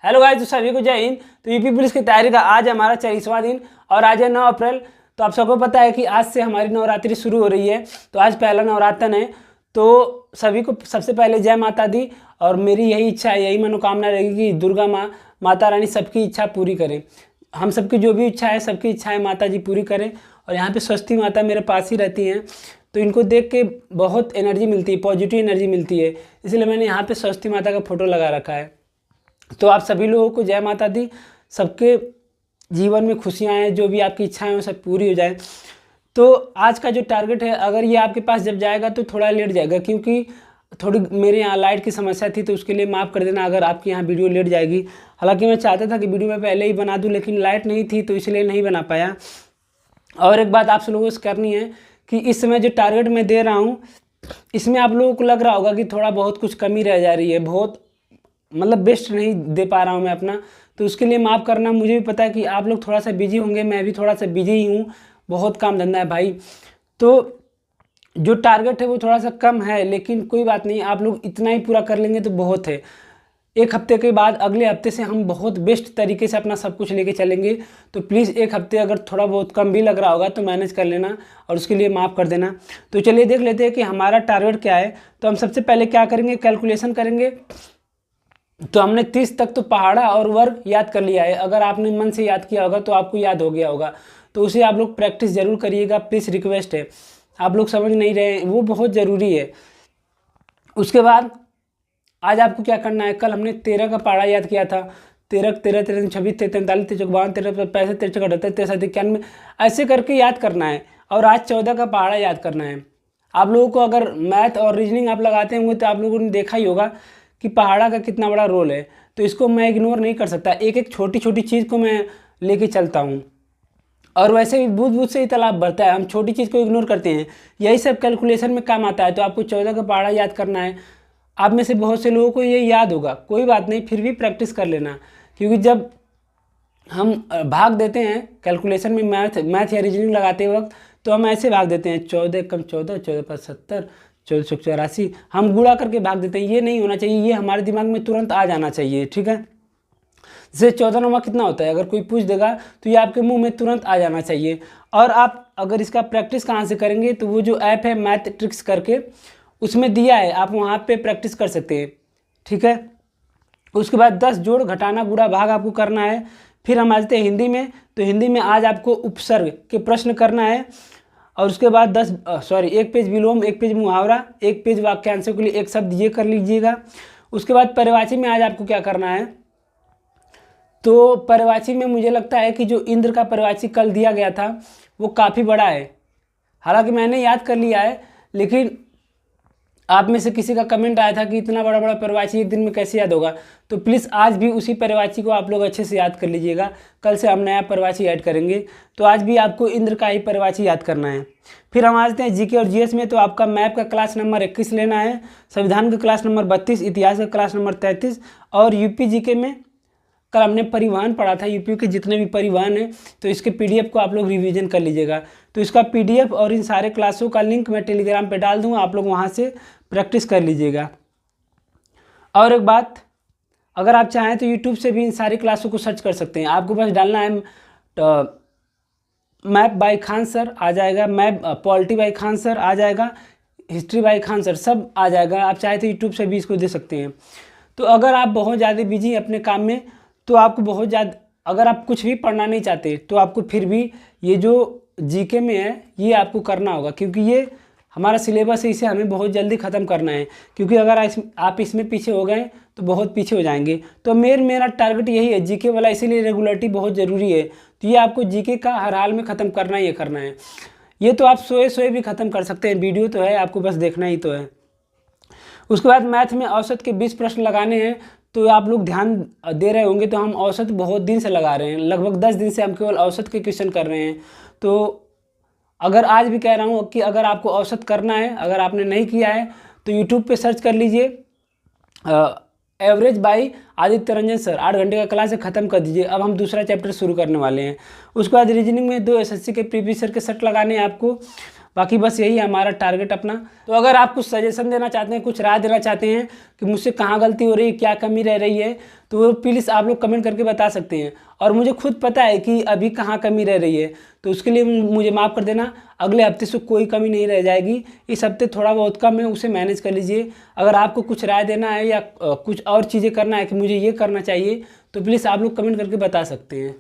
Hello guys, तो सभी को जय हिंद। तो यूपी पुलिस की तैयारी का आज हमारा 40वां दिन और आज है 9 अप्रैल। तो आप सबको पता है कि आज से हमारी नवरात्रि शुरू हो रही है। तो आज पहला नवरात्र है। तो सभी को सबसे पहले जय माता दी। और मेरी यही इच्छा है, यही मनोकामना रहेगी कि दुर्गा माँ, माता रानी सबकी इच्छा पूरी करें। हम सबकी जो भी इच्छा है, सबकी इच्छाएँ माता जी पूरी करें। और यहाँ पर स्वस्ति माता मेरे पास ही रहती हैं, तो इनको देख के बहुत एनर्जी मिलती है, पॉजिटिव एनर्जी मिलती है। इसलिए मैंने यहाँ पे स्वस्ति माता का फोटो लगा रखा है। तो आप सभी लोगों को जय माता दी। सबके जीवन में खुशियाँ हैं, जो भी आपकी इच्छाएं हैं सब पूरी हो जाए। तो आज का जो टारगेट है, अगर ये आपके पास जब जाएगा तो थोड़ा लेट जाएगा, क्योंकि थोड़ी मेरे यहाँ लाइट की समस्या थी, तो उसके लिए माफ़ कर देना अगर आपके यहाँ वीडियो लेट जाएगी। हालांकि मैं चाहता था कि वीडियो मैं पहले ही बना दूँ, लेकिन लाइट नहीं थी तो इसलिए नहीं बना पाया। और एक बात आप सब लोगों से करनी है कि इस समय जो टारगेट मैं दे रहा हूँ, इसमें आप लोगों को लग रहा होगा कि थोड़ा बहुत कुछ कमी रह जा रही है, बहुत मतलब बेस्ट नहीं दे पा रहा हूँ मैं अपना। तो उसके लिए माफ़ करना। मुझे भी पता है कि आप लोग थोड़ा सा बिजी होंगे, मैं भी थोड़ा सा बिजी ही हूँ, बहुत काम धंधा है भाई। तो जो टारगेट है वो थोड़ा सा कम है, लेकिन कोई बात नहीं, आप लोग इतना ही पूरा कर लेंगे तो बहुत है। एक हफ्ते के बाद अगले हफ्ते से हम बहुत बेस्ट तरीके से अपना सब कुछ लेके चलेंगे। तो प्लीज़ एक हफ्ते अगर थोड़ा बहुत कम भी लग रहा होगा तो मैनेज कर लेना और उसके लिए माफ़ कर देना। तो चलिए देख लेते हैं कि हमारा टारगेट क्या है। तो हम सबसे पहले क्या करेंगे, कैलकुलेशन करेंगे। तो हमने 30 तक तो पहाड़ा और वर्ग याद कर लिया है। अगर आपने मन से याद किया होगा तो आपको याद हो गया होगा। तो उसे आप लोग प्रैक्टिस ज़रूर करिएगा, प्लीज़ रिक्वेस्ट है। आप लोग समझ नहीं रहे हैं, वो बहुत ज़रूरी है। उसके बाद आज आपको क्या करना है, कल हमने 13 का पहाड़ा याद किया था। 13 13 13 26 43 43 52 53 65 63 78 63 91 ऐसे करके याद करना है। और आज 14 का पहाड़ा याद करना है। आप लोगों को अगर मैथ और रीजनिंग आप लगाते होंगे तो आप लोगों ने देखा ही होगा कि पहाड़ा का कितना बड़ा रोल है। तो इसको मैं इग्नोर नहीं कर सकता, एक एक छोटी छोटी चीज़ को मैं लेके चलता हूँ। और वैसे भी बूझ बूझ से ही तालाब भरता है, हम छोटी चीज़ को इग्नोर करते हैं। यही सब कैलकुलेशन में काम आता है। तो आपको 14 का पहाड़ा याद करना है। आप में से बहुत से लोगों को ये याद होगा, कोई बात नहीं, फिर भी प्रैक्टिस कर लेना। क्योंकि जब हम भाग देते हैं कैलकुलेशन में, मैथ या रीजनिंग लगाते वक्त, तो हम ऐसे भाग देते हैं 14 कम 14, 14 5 70, 1484, हम गुणा करके भाग देते हैं। ये नहीं होना चाहिए, ये हमारे दिमाग में तुरंत आ जाना चाहिए, ठीक है। जैसे 14 कितना होता है, अगर कोई पूछ देगा तो ये आपके मुंह में तुरंत आ जाना चाहिए। और आप अगर इसका प्रैक्टिस कहाँ से करेंगे, तो वो जो ऐप है मैथ ट्रिक्स करके, उसमें दिया है, आप वहाँ पे प्रैक्टिस कर सकते हैं, ठीक है। उसके बाद 10 जोड़ घटाना गुणा भाग आपको करना है। फिर हम आ जाते हैं हिंदी में। तो हिंदी में आज आपको उपसर्ग के प्रश्न करना है। और उसके बाद एक पेज विलोम, एक पेज मुहावरा, एक पेज वाक्यांशों के लिए एक शब्द, ये कर लीजिएगा। उसके बाद पर्यायवाची में आज आपको क्या करना है, तो पर्यायवाची में मुझे लगता है कि जो इंद्र का पर्यायवाची कल दिया गया था वो काफ़ी बड़ा है। हालांकि मैंने याद कर लिया है, लेकिन आप में से किसी का कमेंट आया था कि इतना बड़ा बड़ा पर्यायवाची एक दिन में कैसे याद होगा। तो प्लीज़ आज भी उसी पर्यायवाची को आप लोग अच्छे से याद कर लीजिएगा। कल से हम नया पर्यायवाची ऐड करेंगे। तो आज भी आपको इंद्र का ही पर्यायवाची याद करना है। फिर हम आते हैं जीके और जीएस में। तो आपका मैप का क्लास नंबर 21 लेना है, संविधान का क्लास नंबर 32, इतिहास का क्लास नंबर 33 और यूपी जीके में कल हमने परिवहन पढ़ा था। यूपी के जितने भी परिवहन हैं, तो इसके पीडीएफ को आप लोग रिवीजन कर लीजिएगा। तो इसका पीडीएफ और इन सारे क्लासों का लिंक मैं टेलीग्राम पे डाल दूँगा, आप लोग वहाँ से प्रैक्टिस कर लीजिएगा। और एक बात, अगर आप चाहें तो यूट्यूब से भी इन सारी क्लासों को सर्च कर सकते हैं। आपको बस डालना है मैप बाय खान सर आ जाएगा, map polity by Khan sir आ जाएगा, हिस्ट्री बाय खान सर सब आ जाएगा। आप चाहे तो यूट्यूब से भी इसको दे सकते हैं। तो अगर आप बहुत ज़्यादा बिजी हैं अपने काम में, तो आपको बहुत ज़्यादा, अगर आप कुछ भी पढ़ना नहीं चाहते तो आपको फिर भी ये जो जीके में है ये आपको करना होगा, क्योंकि ये हमारा सिलेबस है, इसे हमें बहुत जल्दी ख़त्म करना है। क्योंकि अगर आप इसमें पीछे हो गए तो बहुत पीछे हो जाएंगे। तो मेरा टारगेट यही है जीके वाला, इसीलिए रेगुलरिटी बहुत ज़रूरी है। तो ये आपको जीके का हर हाल में ख़त्म करना ही करना है। ये तो आप सोए भी ख़त्म कर सकते हैं, वीडियो तो है, आपको बस देखना ही तो है। उसके बाद मैथ में औसत के 20 प्रश्न लगाने हैं। तो आप लोग ध्यान दे रहे होंगे, तो हम औसत बहुत दिन से लगा रहे हैं, लगभग 10 दिन से हम केवल औसत के क्वेश्चन कर रहे हैं। तो अगर आज भी कह रहा हूँ कि अगर आपको औसत करना है, अगर आपने नहीं किया है तो यूट्यूब पे सर्च कर लीजिए average by Aditya Ranjan sir, 8 घंटे का क्लास है, ख़त्म कर दीजिए। अब हम दूसरा चैप्टर शुरू करने वाले हैं। उसके बाद रीजनिंग में 2 एसएससी के प्रीवियस ईयर के सेट लगाने हैं आपको। बाकी बस यही है हमारा टारगेट अपना। तो अगर आप कुछ सजेशन देना चाहते हैं, कुछ राय देना चाहते हैं कि मुझसे कहाँ गलती हो रही है, क्या कमी रह रही है, तो प्लीज़ आप लोग कमेंट करके बता सकते हैं। और मुझे खुद पता है कि अभी कहाँ कमी रह रही है, तो उसके लिए मुझे माफ़ कर देना। अगले हफ्ते से कोई कमी नहीं रह जाएगी। इस हफ्ते थोड़ा बहुत कम है, उसे मैनेज कर लीजिए। अगर आपको कुछ राय देना है या कुछ और चीज़ें करना है कि मुझे ये करना चाहिए, तो प्लीज़ आप लोग कमेंट करके बता सकते हैं।